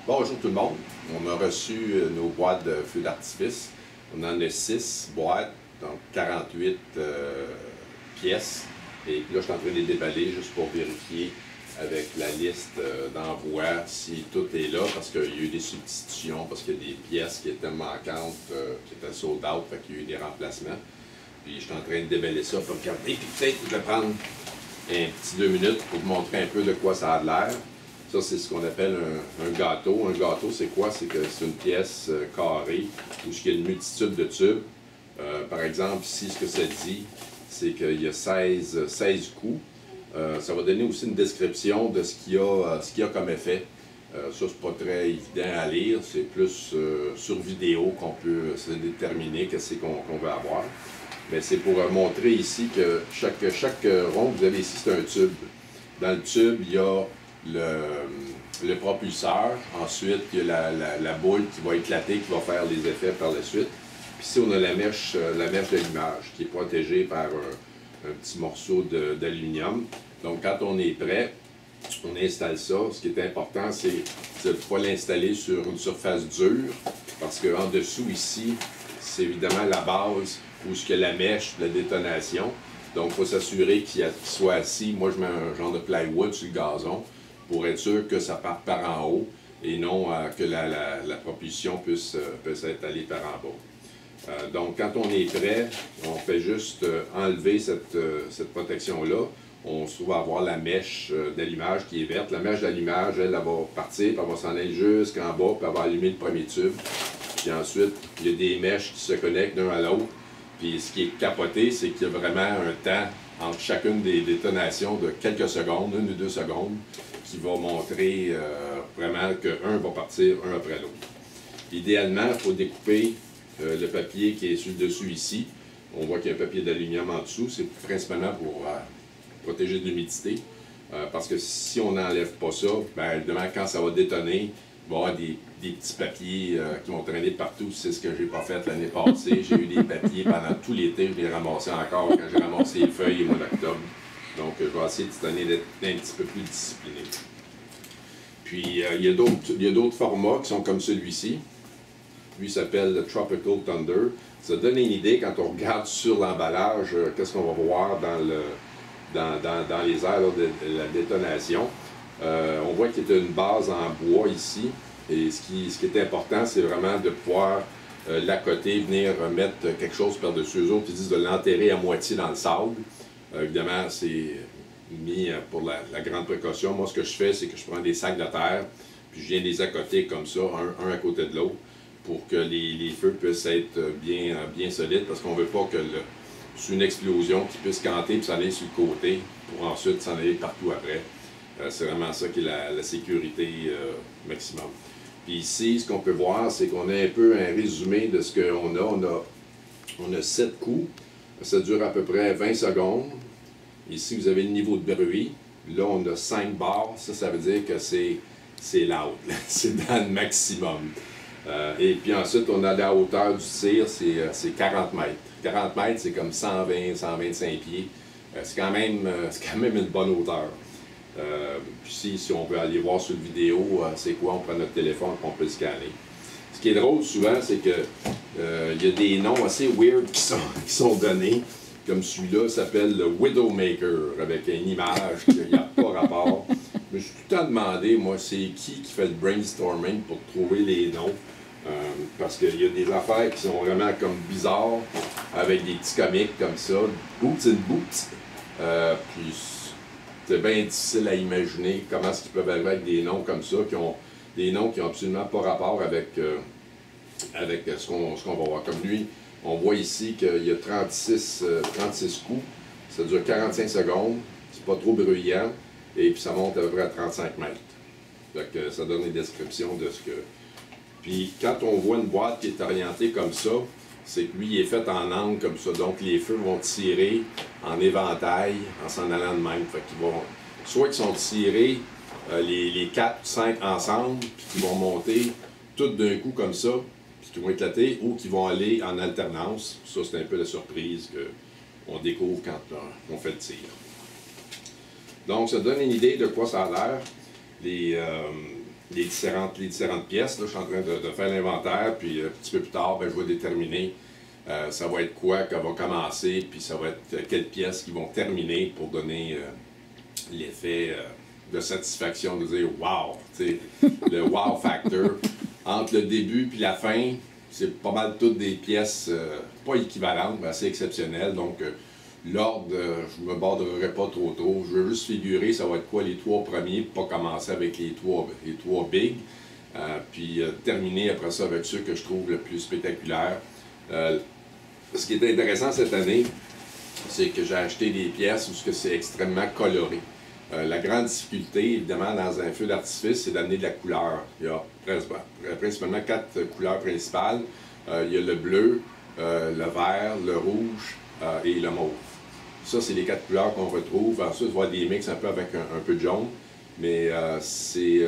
Bonjour tout le monde. On a reçu nos boîtes de feux d'artifice. On en a 6 boîtes, donc 48 pièces. Et puis là, je suis en train de les déballer juste pour vérifier avec la liste d'envoi si tout est là, parce qu'il y a eu des substitutions, parce qu'il y a des pièces qui étaient manquantes, qui étaient sold out, fait qu'il y a eu des remplacements. Puis je suis en train de déballer ça pour regarder. Puis peut-être je vais prendre un petit 2 minutes pour vous montrer un peu de quoi ça a l'air. Ça, c'est ce qu'on appelle un gâteau. Un gâteau, c'est quoi? C'est que c'est une pièce carrée où il y a une multitude de tubes. Par exemple, ici, ce que ça dit, c'est qu'il y a 16 coups. Ça va donner aussi une description de ce qu'il y a comme effet. Ça, c'est pas très évident à lire. C'est plus sur vidéo qu'on peut se déterminer qu'est-ce qu'on veut avoir. Mais c'est pour montrer ici que chaque rond que vous avez ici, c'est un tube. Dans le tube, il y a le propulseur. Ensuite, il y a la boule qui va éclater, qui va faire les effets par la suite. Puis ici, on a la mèche d'allumage qui est protégée par un petit morceau d'aluminium. Donc, quand on est prêt, on installe ça. Ce qui est important, c'est de ne pas l'installer sur une surface dure, parce qu'en dessous, ici, c'est évidemment la base où il y a la mèche de la détonation. Donc, il faut s'assurer qu'il soit assis. Moi, je mets un genre de plywood sur le gazon pour être sûr que ça parte par en haut et non que la propulsion puisse être allée par en bas. Donc, quand on est prêt, on fait juste enlever cette protection-là. On se trouve à avoir la mèche d'allumage qui est verte. La mèche d'allumage, elle va partir, puis elle va s'en aller jusqu'en bas, puis elle va allumer le premier tube. Puis ensuite, il y a des mèches qui se connectent d'un à l'autre. Puis ce qui est capoté, c'est qu'il y a vraiment un temps entre chacune des détonations de quelques secondes, 1 ou 2 secondes, qui va montrer vraiment qu'un va partir un après l'autre. Idéalement, il faut découper le papier qui est sur le dessus ici. On voit qu'il y a un papier d'aluminium en dessous. C'est principalement pour protéger de l'humidité. Parce que si on n'enlève pas ça, bien évidemment, quand ça va détonner, il va y avoir des petits papiers qui vont traîner partout. C'est ce que j'ai pas fait l'année passée. J'ai eu des papiers pendant tout l'été. Je les ramassais encore quand j'ai ramassé les feuilles au mois d'octobre. Donc, je vais essayer cette année d'être un petit peu plus discipliné. Puis, il y a d'autres formats qui sont comme celui-ci. Lui s'appelle le Tropical Thunder. Ça donne une idée quand on regarde sur l'emballage, qu'est-ce qu'on va voir dans les airs là, de la détonation. On voit qu'il y a une base en bois ici. Et ce qui est important, c'est vraiment de pouvoir l'accoter, venir mettre quelque chose par-dessus eux autres. Ils disent de l'enterrer à moitié dans le sable. Évidemment, c'est mis pour la grande précaution. Moi, ce que je fais, c'est que je prends des sacs de terre, puis je viens les accoter comme ça, un à côté de l'autre, pour que les feux puissent être bien solides, parce qu'on ne veut pas que c'est une explosion qui puisse canter puis s'en aller sur le côté, pour ensuite s'en aller partout après. C'est vraiment ça qui est la sécurité maximum. Puis ici, ce qu'on peut voir, c'est qu'on a un peu un résumé de ce qu'on a. On a 7 coups. Ça dure à peu près 20 secondes. Ici, vous avez le niveau de bruit. Là, on a 5 barres. Ça veut dire que c'est loud. C'est dans le maximum. Et puis ensuite, on a la hauteur du tir, c'est 40 mètres. 40 mètres, c'est comme 120, 125 pieds. C'est quand même une bonne hauteur. Puis si on veut aller voir sur la vidéo, c'est quoi, on prend notre téléphone et on peut le scanner. Ce qui est drôle souvent, c'est que il y a des noms assez weird qui sont donnés, comme celui-là s'appelle le Widowmaker, avec une image qui n'a pas rapport. Je me suis tout le temps demandé, moi, c'est qui fait le brainstorming pour trouver les noms. Parce qu'il y a des affaires qui sont vraiment comme bizarres, avec des petits comiques comme ça, Boots and Boots. Puis c'est bien difficile à imaginer comment est-ce qu'ils peuvent arriver avec des noms comme ça, qui ont des noms qui n'ont absolument pas rapport avec ce qu'on va voir. Comme lui, on voit ici qu'il y a 36 coups, ça dure 45 secondes, c'est pas trop bruyant, et puis ça monte à peu près à 35 mètres. Donc ça donne une description de ce que... Puis quand on voit une boîte qui est orientée comme ça, c'est que lui, il est fait en angle comme ça. Donc les feux vont tirer en éventail en s'en allant de même. Fait qu'ils vont, soit qu'ils sont tirés les 4 ou 5 ensemble, puis qu'ils vont monter tout d'un coup comme ça, puis qu'ils vont éclater, ou qu'ils vont aller en alternance. Ça, c'est un peu la surprise qu'on découvre quand on fait le tir. Donc ça donne une idée de quoi ça a l'air. les différentes pièces. Là, je suis en train de faire l'inventaire, puis un petit peu plus tard, ben, je vais déterminer ça va être quoi qui va commencer, puis ça va être quelles pièces qui vont terminer pour donner l'effet de satisfaction, de dire wow, le wow factor. Entre le début puis la fin, c'est pas mal toutes des pièces pas équivalentes, mais assez exceptionnelles. Donc, l'ordre, je ne me borderai pas trop. Je veux juste figurer, ça va être quoi les 3 premiers, pour pas commencer avec les trois big, puis terminer après ça avec ceux que je trouve le plus spectaculaires. Ce qui est intéressant cette année, c'est que j'ai acheté des pièces où c'est extrêmement coloré. La grande difficulté, évidemment, dans un feu d'artifice, c'est d'amener de la couleur. Il y a principalement 4 couleurs principales. Il y a le bleu, le vert, le rouge et le mauve. Ça, c'est les 4 couleurs qu'on retrouve. Ensuite, on va des mix un peu avec un peu de jaune. Mais c'est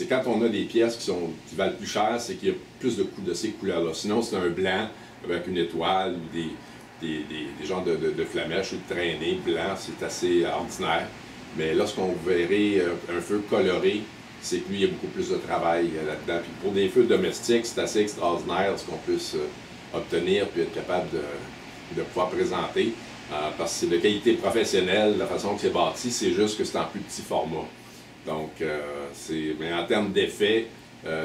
quand on a des pièces qui valent plus cher, c'est qu'il y a plus de ces couleurs-là. Sinon, c'est un blanc avec une étoile ou des genres de flamèches ou de traînées blancs, c'est assez ordinaire. Mais lorsqu'on verrait un feu coloré, c'est que lui, il y a beaucoup plus de travail là-dedans. Puis pour des feux domestiques, c'est assez extraordinaire ce qu'on puisse obtenir puis être capable de pouvoir présenter. Parce que c'est de qualité professionnelle, la façon que c'est bâti, c'est juste que c'est en plus petit format. Donc, mais en termes d'effet,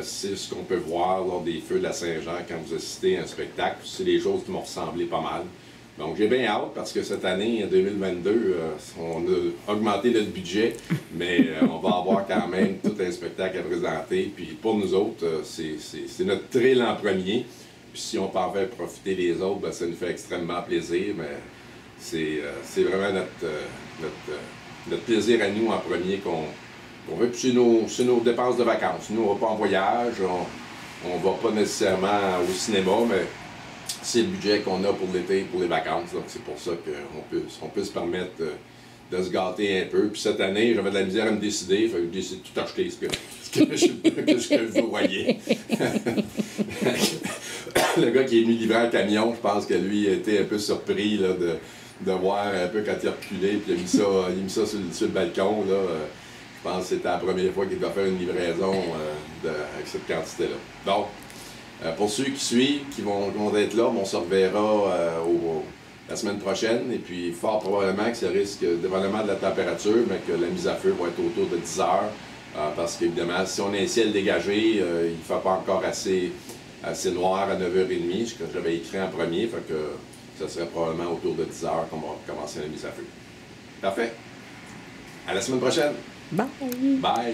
c'est ce qu'on peut voir lors des feux de la Saint-Jean quand vous assistez à un spectacle. C'est des choses qui m'ont ressemblé pas mal. Donc, j'ai bien hâte parce que cette année, en 2022, on a augmenté notre budget, mais on va avoir quand même tout un spectacle à présenter. Puis pour nous autres, c'est notre thrill en premier. Puis si on peut en faire profiter les autres, ben, ça nous fait extrêmement plaisir. Mais c'est vraiment notre plaisir à nous en premier qu'on veut. Puis c'est nos dépenses de vacances. Nous, on va pas en voyage, on va pas nécessairement au cinéma, mais c'est le budget qu'on a pour l'été, pour les vacances. Donc, c'est pour ça qu'on peut se permettre de se gâter un peu. Puis cette année, j'avais de la misère à me décider. Fait que j'ai décidé de tout acheter ce que je voyais. Le gars qui est venu livrer un camion, je pense que lui a été un peu surpris là, de voir un peu quand il a reculé. Puis il a mis ça sur le balcon. Là, je pense que c'était la première fois qu'il doit faire une livraison avec cette quantité-là. Donc, pour ceux qui suivent, qui vont être là, on se reverra la semaine prochaine. Et puis, fort probablement que ça risque, dépendamment de la température, mais que la mise à feu va être autour de 10 heures. Parce qu'évidemment, si on a un ciel dégagé, il ne fait pas encore assez noir à 9h30, ce que j'avais écrit en premier. Fait que ça serait probablement autour de 10 heures qu'on va commencer la mise à feu. Parfait. À la semaine prochaine. Bye. Bye.